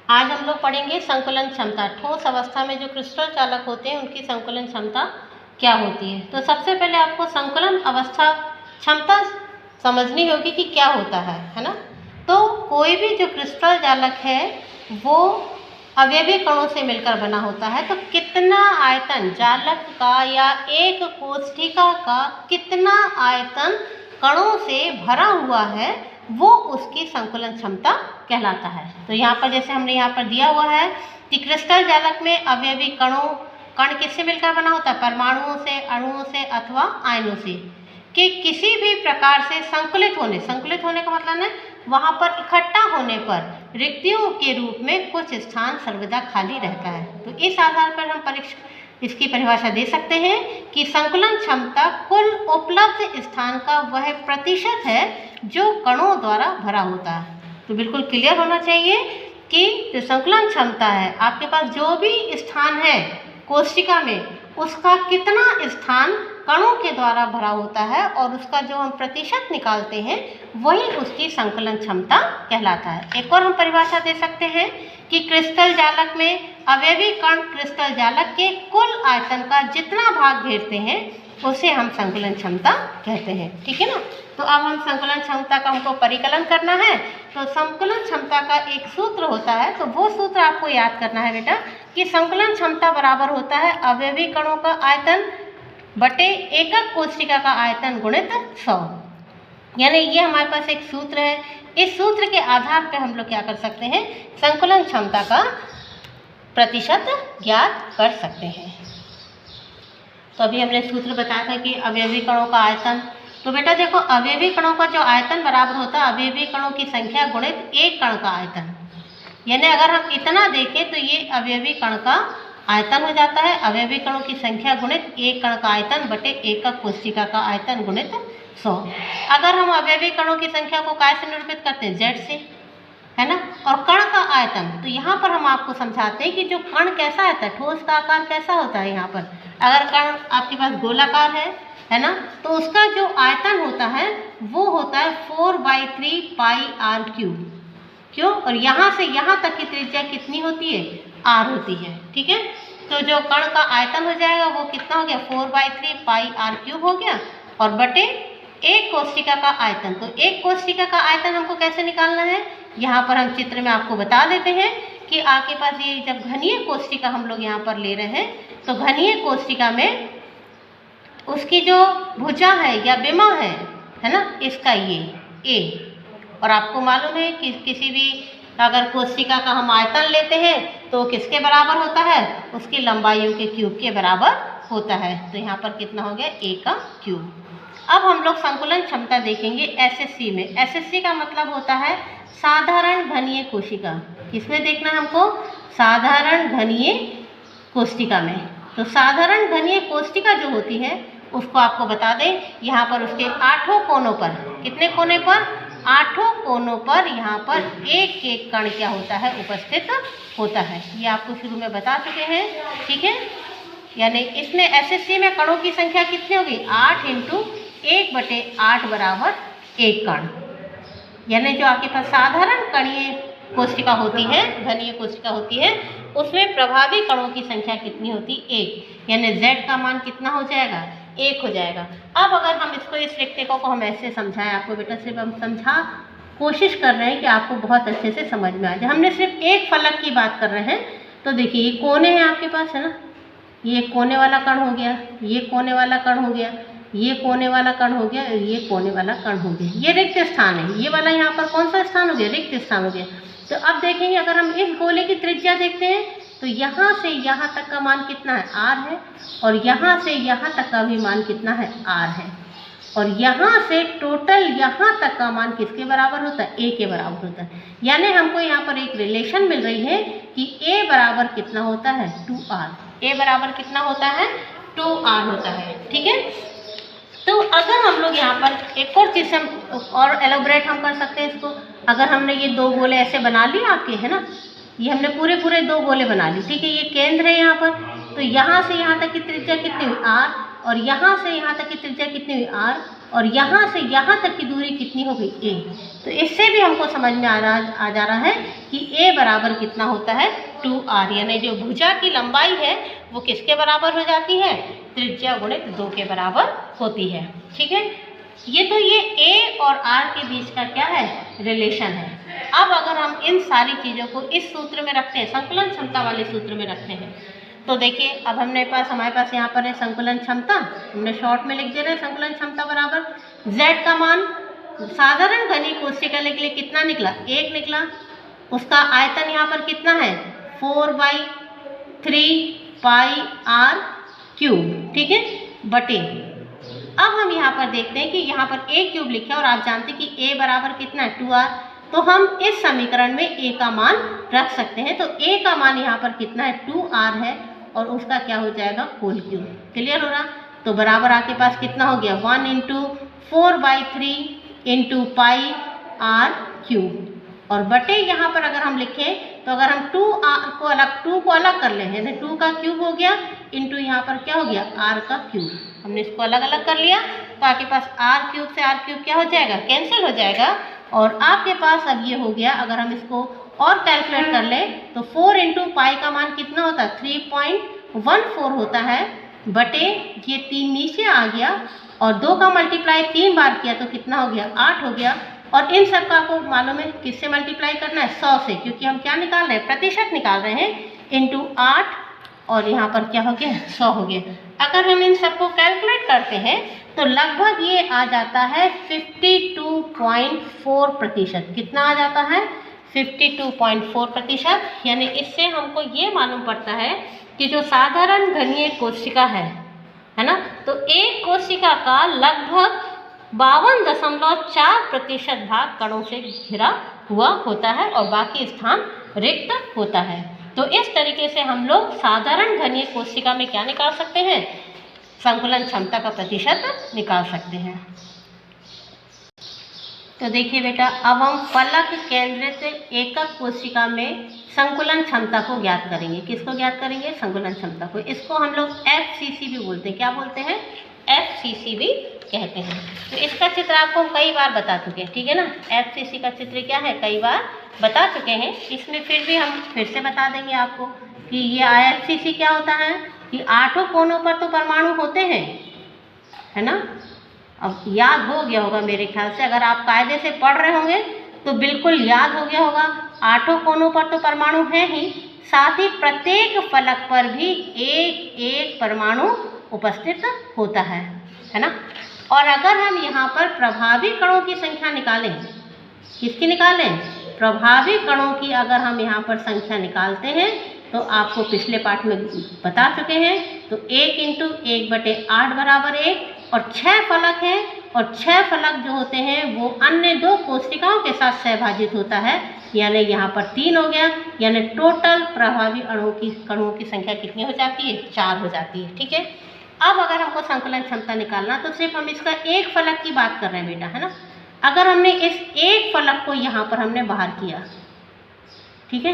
आज हम लोग पढ़ेंगे संकुलन क्षमता। ठोस अवस्था में जो क्रिस्टल चालक होते हैं उनकी संकुलन क्षमता क्या होती है। तो सबसे पहले आपको संकुलन अवस्था क्षमता समझनी होगी कि क्या होता है ना। तो कोई भी जो क्रिस्टल चालक है वो अवयवी कणों से मिलकर बना होता है। तो कितना आयतन चालक का या एक कोशिका का कितना आयतन कणों से भरा हुआ है वो उसकी संकुलन क्षमता कहलाता है। तो यहाँ पर जैसे हमने यहाँ पर दिया हुआ है कि क्रिस्टल जालक में अवयवी कण किससे मिलकर बना होता है, परमाणुओं से, अणुओं से अथवा आयनों से, कि किसी भी प्रकार से संकुलित होने का मतलब है वहाँ पर इकट्ठा होने पर रिक्तियों के रूप में कुछ स्थान सर्वदा खाली रहता है। तो इस आधार पर हम इसकी परिभाषा दे सकते हैं कि संकुलन क्षमता कुल उपलब्ध स्थान का वह प्रतिशत है जो कणों द्वारा भरा होता है। तो बिल्कुल क्लियर होना चाहिए कि जो संकुलन क्षमता है आपके पास जो भी स्थान है कोशिका में उसका कितना स्थान कणों के द्वारा भरा होता है और उसका जो हम प्रतिशत निकालते हैं वही उसकी संकुलन क्षमता कहलाता है। एक और हम परिभाषा दे सकते हैं कि क्रिस्टल जालक में अवयवी कण क्रिस्टल जालक के कुल आयतन का जितना भाग घेरते हैं उसे हम संकुलन क्षमता कहते हैं। ठीक है ना। तो अब हम संकुलन क्षमता का हमको परिकलन करना है। तो संकुलन क्षमता का एक सूत्र होता है, तो वो सूत्र आपको याद करना है बेटा कि संकुलन क्षमता बराबर होता है अवयवी कणों का आयतन बटे एकक कोशिका का आयतन गुणित 100। यानी ये हमारे पास एक सूत्र है। इस सूत्र के आधार पर हम लोग क्या कर सकते हैं, संकुलन क्षमता का प्रतिशत ज्ञात कर सकते हैं। तो अभी हमने सूत्र बताया था कि अवयवी कणों का आयतन। तो बेटा देखो अवयवी कणों का जो आयतन बराबर होता है अवयवी कणों की संख्या गुणित एक कण का आयतन। यानी अगर हम इतना देखें तो ये अवयवी कण का आयतन हो जाता है, अवयवी कणों की संख्या गुणित एक कण का आयतन बटे एकक कोशिका का आयतन गुणित 100। अगर हम अवयवी कणों की संख्या को काय से निरूपित करते हैं, z से, है ना। और कण का आयतन, तो यहाँ पर हम आपको समझाते हैं कि जो कण कैसा होता है, ठोस का आकार कैसा होता है। यहाँ पर अगर कण आपके पास गोलाकार है ना, तो उसका जो आयतन होता है वो होता है 4/3 पाई r क्यूब। क्यों? और यहाँ से यहाँ तक की त्रिज्या कितनी होती है, r होती है। ठीक है। तो जो कण का आयतन हो जाएगा वो कितना हो गया, 4/3 पाई r क्यूब हो गया और बटे एक कोशिका का आयतन। तो एक कोशिका का आयतन हमको कैसे निकालना है, यहाँ पर हम चित्र में आपको बता देते हैं कि आपके पास ये जब घनीय कोशिका हम लोग यहाँ पर ले रहे हैं तो घनीय कोशिका में उसकी जो भुजा है या बिमा है ना, इसका ये a। और आपको मालूम है कि किसी भी अगर कोशिका का हम आयतन लेते हैं तो किसके बराबर होता है, उसकी लंबाइयों के क्यूब के बराबर होता है। तो यहाँ पर कितना हो गया, a का क्यूब। अब हम लोग संकुलन क्षमता देखेंगे एसएससी में। एसएससी का मतलब होता है साधारण घनीय कोशिका। किसमें देखना है हमको, साधारण घनीय कोशिका में। तो साधारण घनीय कोशिका जो होती है उसको आपको बता दें, यहाँ पर उसके 8 कोनों पर, कितने कोने पर, 8 कोनों पर यहाँ पर एक एक कण क्या होता है, उपस्थित होता है। ये आपको शुरू में बता चुके हैं। ठीक है। यानी इसमें एसएससी में कणों की संख्या कितनी होगी, 8 × 1/8 बराबर एक कण। यानी जो आपके पास साधारण कणीय कोशिका होती है, घनीय कोशिका होती है, उसमें प्रभावी कणों की संख्या कितनी होती, 1। यानी z का मान कितना हो जाएगा, 1 हो जाएगा। अब अगर हम इसको इस रिक्तिका को हम ऐसे समझाएं आपको बेटा, सिर्फ हम कोशिश कर रहे हैं कि आपको बहुत अच्छे से समझ में आ जाए। हमने सिर्फ एक फलक की बात कर रहे हैं। तो देखिए ये कोने हैं आपके पास, है ना, ये कोने वाला कण हो गया, ये कोने वाला कण हो गया, ये कोने वाला कण हो गया, ये कोने वाला कण हो गया। ये रिक्त स्थान है, ये वाला यहाँ पर कौन सा स्थान हो गया, रिक्त स्थान हो गया। तो अब देखेंगे अगर हम इस गोले की त्रिज्या देखते हैं तो यहाँ से यहाँ तक का मान कितना है, r है, और यहाँ से यहाँ तक का भी मान कितना है, r है, और यहाँ से टोटल यहाँ तक का मान किसके बराबर होता है, a के बराबर होता है। यानी हमको यहाँ पर एक रिलेशन मिल रही है कि a बराबर कितना होता है, 2r। a बराबर कितना होता है, 2r होता है। ठीक है। तो अगर हम लोग यहाँ पर एक और चीज़ और एलोबरेट हम कर सकते हैं इसको। अगर हमने ये दो गोले ऐसे बना लिए आपके, है ना, ये हमने पूरे दो गोले बना ली। ठीक है। ये केंद्र है यहाँ पर, तो यहाँ से यहाँ तक की त्रिज्या कितनी हुई, r, और यहाँ से यहाँ तक की त्रिज्या कितनी हुई, r, और यहाँ से यहाँ तक की दूरी कितनी हो गई a। तो इससे भी हमको समझ में आ जा रहा है कि a बराबर कितना होता है 2r, यानी जो भुजा की लंबाई है वो किसके बराबर हो जाती है, त्रिज्या गुणित 2 के बराबर होती है। ठीक है, ये तो ये a और r के बीच का क्या है, रिलेशन है। अब अगर हम इन सारी चीज़ों को इस सूत्र में रखते हैं, संकुलन क्षमता वाले सूत्र में रखते हैं, तो देखिए अब हमारे पास यहाँ पर है संकुलन क्षमता, हमने शॉर्ट में लिख दे रहे हैं संकुलन क्षमता बराबर z का मान साधारण घनीय कोशिका के लिए कितना निकला, 1 निकला। उसका आयतन यहाँ पर कितना है 4/3 पाई r क्यूब, ठीक है, बटे। अब हम यहाँ पर देखते हैं कि यहाँ पर a क्यूब लिखा है और आप जानते हैं कि a बराबर कितना है 2r, तो हम इस समीकरण में a का मान रख सकते हैं। तो a का मान यहाँ पर कितना है 2r है और उसका क्या हो जाएगा होल क्यूब। क्लियर हो रहा, तो बराबर आपके पास कितना हो गया 1 × 4/3 × पाई r क्यूब, और बटे यहाँ पर अगर हम लिखें तो अगर हम 2 को अलग कर लें, यानी 2 का क्यूब हो गया इंटू यहाँ पर क्या हो गया r का क्यूब, हमने इसको अलग अलग कर लिया तो आपके पास r क्यूब से r क्यूब क्या हो जाएगा, कैंसिल हो जाएगा। और आपके पास अब ये हो गया, अगर हम इसको और कैलकुलेट कर लें तो 4 × पाई का मान कितना होता है 3.14 होता है, बटे ये 3 नीचे आ गया और 2 का मल्टीप्लाई 3 बार किया तो कितना हो गया 8 हो गया। और इन सब का आपको मालूम है किससे मल्टीप्लाई करना है 100 से, क्योंकि हम क्या निकाल रहे हैं, प्रतिशत निकाल रहे हैं, इंटू 8 और यहाँ पर क्या हो गया 100 हो गया। अगर हम इन सबको कैलकुलेट करते हैं तो लगभग ये आ जाता है 52.4%। कितना आ जाता है 52.4%, यानी इससे हमको ये मालूम पड़ता है कि जो साधारण घनीय कोशिका है ना, तो एक कोशिका का लगभग 52.4% भाग कणों से घिरा हुआ होता है और बाकी स्थान रिक्त होता है। तो इस तरीके से हम लोग साधारण घनीय कोशिका में क्या निकाल सकते हैं, संकुलन क्षमता का प्रतिशत निकाल सकते हैं। तो देखिए बेटा, अब हम फलक केंद्रित एकक कोशिका में संकुलन क्षमता को ज्ञात करेंगे। किसको ज्ञात करेंगे, संकुलन क्षमता को। इसको हम लोग FCC भी बोलते हैं। क्या बोलते हैं, FCC भी कहते हैं। तो इसका चित्र आपको हम कई बार बता चुके हैं, ठीक है ना। FCC का चित्र क्या है, कई बार बता चुके हैं। इसमें फिर भी हम फिर से बता देंगे आपको कि ये FCC क्या होता है कि 8 कोनों पर तो परमाणु होते हैं, है ना। अब याद हो गया होगा मेरे ख्याल से, अगर आप कायदे से पढ़ रहे होंगे तो बिल्कुल याद हो गया होगा। 8 कोनों पर तो परमाणु हैं ही, साथ ही प्रत्येक फलक पर भी एक एक परमाणु उपस्थित होता है ना। और अगर हम यहाँ पर प्रभावी कणों की संख्या निकालें, किसकी निकालें, प्रभावी कणों की अगर हम यहाँ पर संख्या निकालते हैं तो आपको पिछले पाठ में बता चुके हैं। तो 1 × 1/8 बराबर 1, और 6 फलक हैं और 6 फलक जो होते हैं वो अन्य 2 कोशिकाओं के साथ सहभाजित होता है, यानी यहाँ पर 3 हो गया, यानी टोटल प्रभावी कणों की संख्या कितनी हो जाती है, 4 हो जाती है, ठीक है। अब अगर हमको संकुलन क्षमता निकालना तो सिर्फ हम इसका एक फलक की बात कर रहे हैं बेटा, है ना। अगर हमने इस एक फलक को यहाँ पर हमने बाहर किया, ठीक है,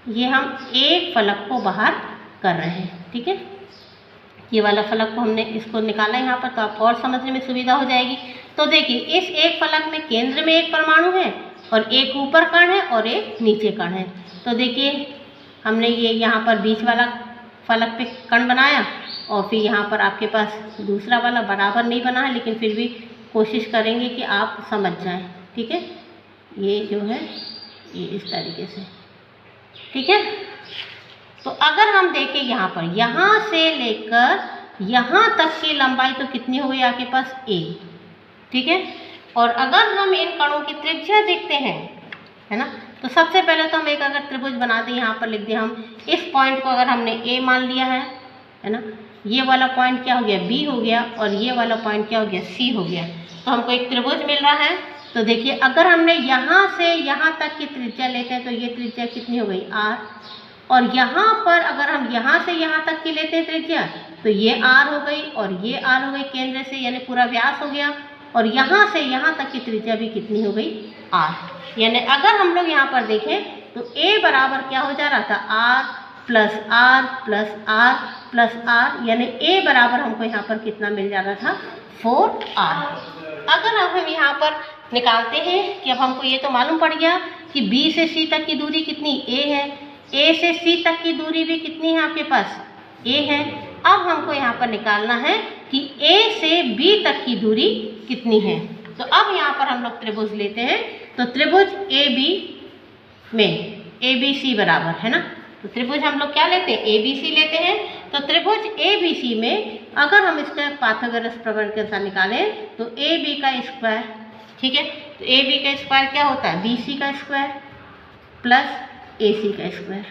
ये हम एक फलक को बाहर कर रहे हैं, ठीक है। ये वाला फलक को हमने इसको निकाला यहाँ पर, तो आपको और समझने में सुविधा हो जाएगी। तो देखिए, इस एक फलक में केंद्र में एक परमाणु है और एक ऊपर कण है और एक नीचे कण है। तो देखिए, हमने ये यहाँ पर बीच वाला फलक पे कण बनाया और फिर यहाँ पर आपके पास दूसरा वाला बराबर नहीं बना है, लेकिन फिर भी कोशिश करेंगे कि आप समझ जाएं, ठीक है। ये जो है ये इस तरीके से, ठीक है। तो अगर हम देखें यहाँ पर, यहाँ से लेकर यहाँ तक की लंबाई तो कितनी हो गई आपके पास a, ठीक है। और अगर हम इन कणों की त्रिज्या देखते हैं, है ना, तो सबसे पहले तो हम एक अगर त्रिभुज बना दें, यहाँ पर लिख दें हम इस पॉइंट को अगर हमने a मान लिया है ना, ये वाला पॉइंट क्या हो गया b हो गया और ये वाला पॉइंट क्या हो गया c हो गया, तो हमको एक त्रिभुज मिल रहा है। तो देखिए, अगर हमने यहाँ से यहाँ तक की त्रिज्या लेते हैं तो ये त्रिज्या कितनी हो गई r, और यहाँ पर अगर हम यहाँ से यहाँ तक की लेते हैं त्रिज्या तो ये r हो गई और ये r हो गई केंद्र से, यानी पूरा व्यास हो गया। और यहाँ से यहाँ तक की त्रिज्या भी कितनी हो गई r, यानी अगर हम लोग यहाँ पर देखें तो a बराबर क्या हो जा रहा था r plus R plus R plus R, यानी ए बराबर हमको यहाँ पर कितना मिल जा रहा था 4r। अगर अब हम यहाँ पर निकालते हैं कि अब हमको ये तो मालूम पड़ गया कि B से C तक की दूरी कितनी a है, A से C तक की दूरी भी कितनी है आपके पास a है। अब हमको यहाँ पर निकालना है कि A से B तक की दूरी कितनी है। तो अब यहाँ पर हम लोग त्रिभुज लेते हैं, तो त्रिभुज AB में ABC बराबर है ना, तो त्रिभुज हम लोग क्या लेते हैं ABC लेते हैं। तो त्रिभुज ABC में अगर हम इसका पाइथागोरस प्रमेय के अनुसार निकालें तो AB का स्क्वायर, ठीक है, तो AB का स्क्वायर क्या होता है BC का स्क्वायर प्लस AC का स्क्वायर,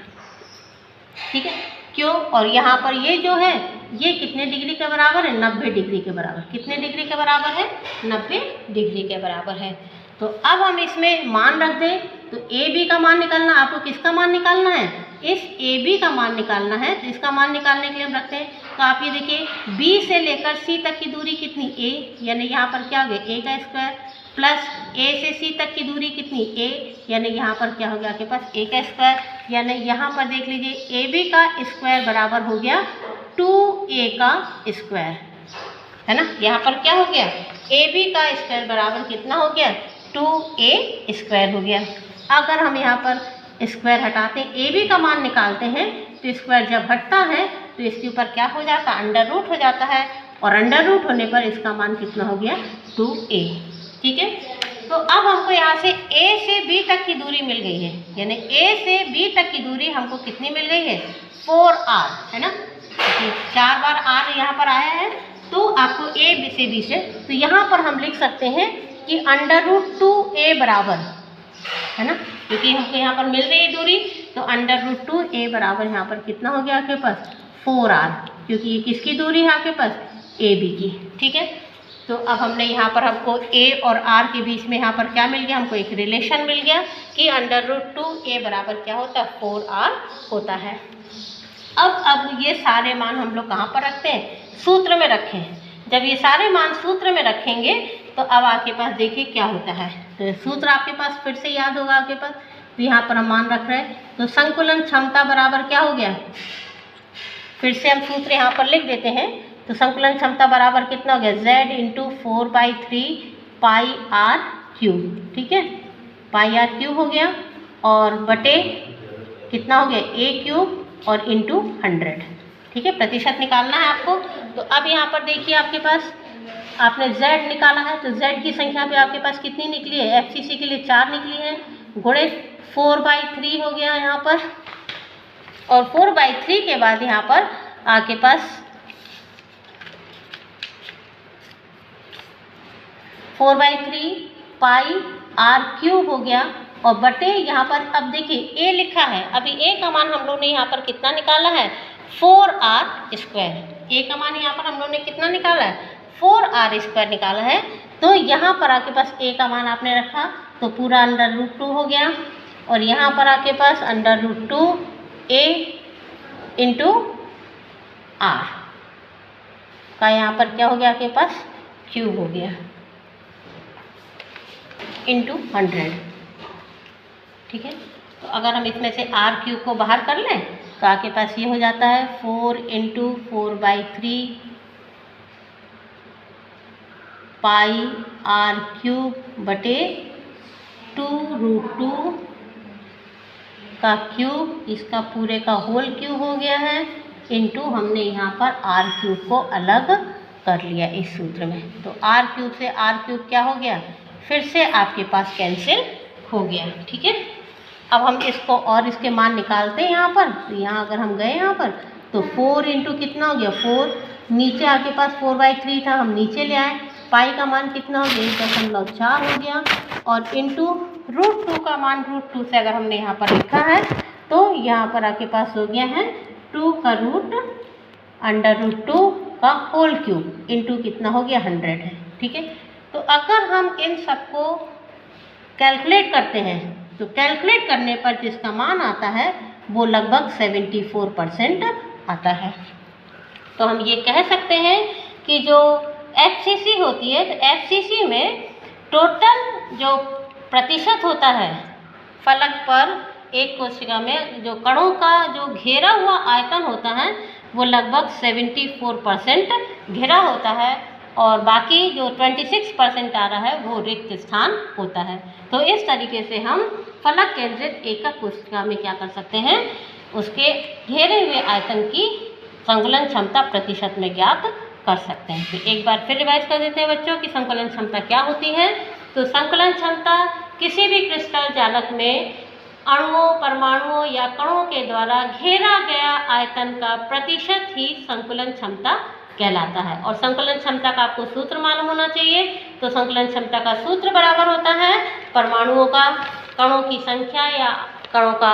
ठीक है। क्यों, और यहाँ पर ये जो है ये कितने डिग्री के बराबर है 90 डिग्री के बराबर। कितने डिग्री के बराबर है 90 डिग्री के बराबर है। तो अब हम इसमें मान रख दें, तो AB का मान निकालना, आपको किसका मान निकालना है इस AB का मान निकालना है। तो इसका मान निकालने के लिए हम रखते हैं, तो आप ये देखिए B से लेकर C तक की दूरी कितनी a, यानी यहाँ पर क्या हो गया a का स्क्वायर प्लस A से C तक की दूरी कितनी a, यानी यहाँ पर क्या हो गया आपके पास a का स्क्वायर, यानी यहाँ पर देख लीजिए AB का स्क्वायर बराबर हो गया 2a का स्क्वायर, है ना। यहाँ पर क्या हो गया AB का स्क्वायर बराबर कितना हो गया 2a स्क्वायर हो गया। अगर हम यहाँ पर स्क्वायर हटाते हैं AB का मान निकालते हैं, तो स्क्वायर जब हटता है तो इसके ऊपर क्या हो जाता है अंडर रूट हो जाता है, और अंडर रूट होने पर इसका मान कितना हो गया 2a, ठीक है। तो अब हमको यहाँ से A से B तक की दूरी मिल गई है, यानी A से B तक की दूरी हमको कितनी मिल गई है 4r, है ना। 4 बार r यहाँ पर आया है, तो आपको A से B से, तो यहाँ पर हम लिख सकते हैं कि अंडर रूट 2a बराबर, है ना, क्योंकि हमको यहाँ पर मिल रही है दूरी, तो अंडर रूट 2a बराबर यहाँ पर कितना हो गया आपके पास 4r, क्योंकि ये किसकी दूरी है आपके पास AB की, ठीक है। तो अब हमने यहाँ पर हमको A और R के बीच में यहाँ पर क्या मिल गया, हमको एक रिलेशन मिल गया कि अंडर रूट 2a बराबर क्या होता है 4r होता है। अब ये सारे मान हम लोग कहाँ पर रखते हैं सूत्र में रखे हैं। जब ये सारे मान सूत्र में रखेंगे तो अब आपके पास देखिए क्या होता है, तो सूत्र आपके पास फिर से याद होगा आपके पास। तो यहाँ पर हम मान रख रहे हैं, तो संकुलन क्षमता बराबर क्या हो गया, फिर से हम सूत्र यहाँ पर लिख देते हैं। तो संकुलन क्षमता बराबर कितना हो गया z into 4/3 pi R cube, ठीक है, पाई आर क्यूब हो गया, और बटे कितना हो गया a क्यूब और इंटू 100, ठीक है, प्रतिशत निकालना है आपको। तो अब यहाँ पर देखिए आपके पास आपने z निकाला है, तो z की संख्या पे आपके पास कितनी निकली है FCC के लिए 4 निकली है, गुणे 4/3 हो गया यहाँ पर, और 4/3 के बाद यहाँ पर आपके पास 4/3 पाई आर क्यूब हो गया, और बटे यहाँ पर अब देखिए a लिखा है, अभी a का मान हम लोग ने यहाँ पर कितना निकाला है 4r स्क्वायर। a का मान यहाँ पर हम लोग ने कितना निकाला है 4r स्क्वायर निकाला है। तो यहाँ पर आपके पास a का मान आपने रखा, तो पूरा अंडर रूट 2 हो गया, और यहाँ पर आपके पास under root 2a into r का यहाँ पर क्या हो गया आपके पास क्यूब हो गया इंटू 100, ठीक है। तो अगर हम इसमें से r क्यूब को बाहर कर लें तो आपके पास ये हो जाता है 4 इंटू 4/3 पाई आर क्यूब बटे 2√2 का क्यूब, इसका पूरे का होल क्यूब हो गया है, इंटू हमने यहाँ पर आर क्यूब को अलग कर लिया इस सूत्र में। तो आर क्यूब से आर क्यूब क्या हो गया फिर से आपके पास कैंसिल हो गया, ठीक है। अब हम इसको और इसके मान निकालते हैं यहाँ पर। तो यहाँ अगर हम गए यहाँ पर तो 4 इंटू कितना हो गया 4, नीचे आपके पास 4/3 था, हम नीचे ले आए, पाई का मान कितना हो गया 1.4 हो गया, और इंटू √2 का मान √2 से अगर हमने यहाँ पर लिखा है तो यहाँ पर आपके पास हो गया है 2 का रूट अंडर रूट 2 का होल क्यूब इंटू कितना हो गया 100 है, ठीक है। तो अगर हम इन सबको कैलकुलेट करते हैं तो कैलकुलेट करने पर जिसका मान आता है वो लगभग 74% आता है। तो हम ये कह सकते हैं कि जो FCC होती है, तो FCC में टोटल जो प्रतिशत होता है फलक पर एक कोशिका में जो कणों का जो घेरा हुआ आयतन होता है वो लगभग 74% घेरा होता है और बाकी जो 26% आ रहा है वो रिक्त स्थान होता है। तो इस तरीके से हम फलक केंद्रित एकक कोशिका में क्या कर सकते हैं, उसके घेरे हुए आयतन की संकुलन क्षमता प्रतिशत में ज्ञात कर सकते हैं। तो एक बार फिर रिवाइज कर देते हैं बच्चों कि संकुलन क्षमता क्या होती है। तो संकुलन क्षमता किसी भी क्रिस्टल चालक में अणुओं, परमाणुओं या कणों के द्वारा घेरा गया आयतन का प्रतिशत ही संकुलन क्षमता कहलाता है। और संकुलन क्षमता का आपको सूत्र मालूम होना चाहिए। तो संकुलन क्षमता का सूत्र बराबर होता है परमाणुओं का कणों की संख्या या कणों का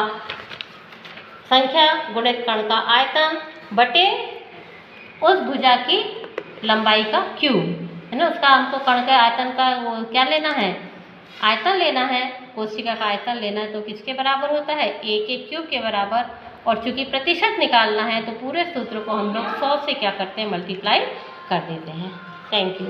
संख्या गुणित कण का आयतन बटे उस भुजा की लंबाई का क्यूब, है ना। उसका हमको कण के आयतन का वो क्या लेना है, आयतन लेना है, कोशिका का आयतन लेना है। तो किसके बराबर होता है, ए के क्यूब के बराबर। और चूंकि प्रतिशत निकालना है तो पूरे सूत्र को हम लोग 100 से क्या करते हैं, मल्टीप्लाई कर देते हैं। Thank you.